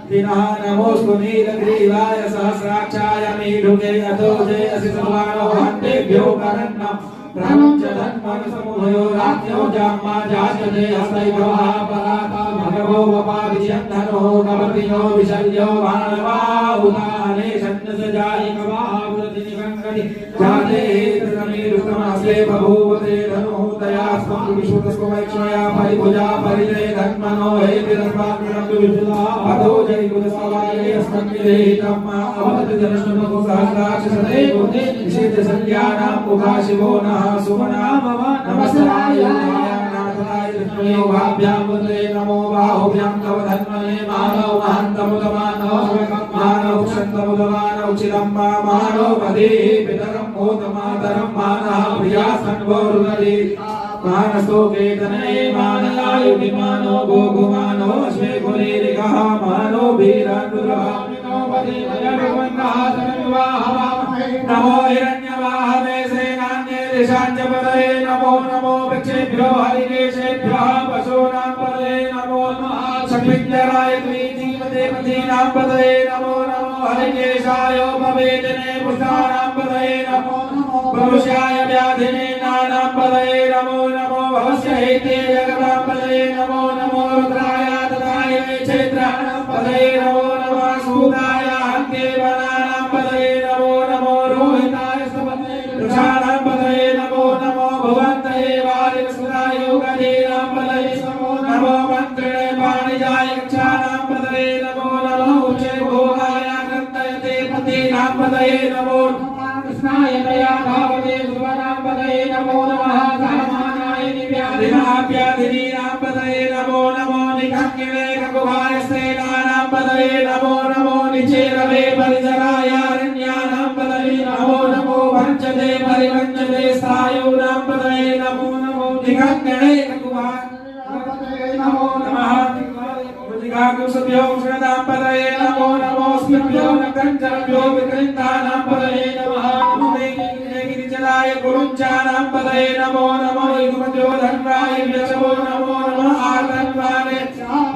दिनः नमोऽस्तु नीलग्रीवाय सहस्राक्षाय मीढुके अतो जयसि सर्वाणो हन्तेभ्यो करन्नम् ब्रह्मं च धन्मनसमुभयो राज्ञो जाम्मा जायते हस्तैभवः पराता भगवो वपादिशन्धनो कवर्तिनो विशल्यो मानवाहुताने शन्नसजायि कवावृतिनिकङ्कणि जाते तृणमीरुतमस्ते बभूवते धनुः स्मं विशुद्धस्वैक्ष्मया परिभुजा परिजय धन्मनो हेतिरस्मान्विरन्तु विशुला अतो जय कुलसवाये अस्मन्निदेहितम् अवदति जनश्नुमको सहस्राक्षसते बुद्धि निषेध संज्ञानां मुखा शिवो नः सुमनाम नमस्ताय नाथाय विष्णुयोगाभ्यां वन्दे नमो बाहुभ्यां तव धन्मने मानव महन्तमुदमानव मानव क्षन्तमुदमानव चिदम्बा मानव मदे पितरं मोदमातरं मानः प्रिया सन्वोरुदे मानसो केतने मानलायु विमानो गोगुमानो अश्वे कुलेरिकः मानो वीरान्दुरभामिनो पदे वयरुवन्नः सन्विवाहवामहे नमो हिरण्यवाहवे सेनान्ये दिशाञ्च पदये नमो नमो वृक्षेभ्यो हरिकेशेभ्यः पशूनां पदये नमो नमः शक्लिञ्जराय द्विजीवदेवतीनां पदये नमो नमो हरिकेशाय उपवेदने पुष्टानां पदये नमो नमो भविष्याय व्याधिने नानां पदये नमो नमो भवस्य हेते जगतां पदये नमो नमो रुद्राय तदाय क्षेत्राणां पदये नमो नमः सूताय हन्ते वनानां पदये नमो नमो रोहिताय सपदये वृषाणां पदये नमो नमो भुवन्तये वारिवसुताय योगधीनां पदये नमो नमो मन्त्रिणे पाणिजाय कक्षाणां पदये नमो नमो उच्चे भोगाय कृतयते पतीनां पदये नमो कृष्णाय दया भावते सुवनां पदये नमो नमः सामानाय दिव्यादिनाभ्यादिनीनां पदये नमो नमो निखङ्गिणे ककुभाय सेनानां पदये नमो नमो निचेरवे परिजराय अरण्यानां पदये नमो नमो वञ्चते परिवञ्चते स्थायूनां पदये नमो नमो निखङ्गिणे ककुभाय नमो नमः मुदिकाकुसुभ्यो श्रदां पदये नमो नमो स्मिभ्यो नकञ्चरभ्यो विकृन्तानां पदये नमः गिरिजलाय गुरुञ्चानां पदये नमो नमो युगमद्यो धन्वाय व्यचवो नमो नमः आतन्वाने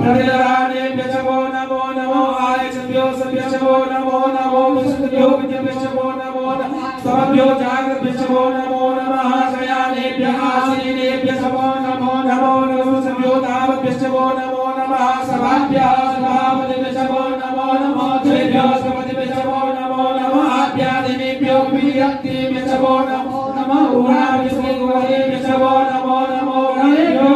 प्रतिलराने व्यचवो नमो नमो आयचभ्यो सभ्यचवो नमो नमो विशुद्धभ्यो विद्यभ्यचवो नमो नमः समभ्यो जागृभ्यचवो नमो नमः शयानेभ्यः आसीनेभ्यचवो नमो नमो नमोसभ्यो तावद्भ्यचवो नमो नमः सभाभ्यः सभापतिभ्यचवो नमो नमः त्रिभ्यो सपतिभ्यचवो नमो नमः आभ्यादिनेभ्यो वियक्तिभ्यचवो नमो नमः उराविष्णुगुहरेभ्यचवो नमो नमो गणेभ्यो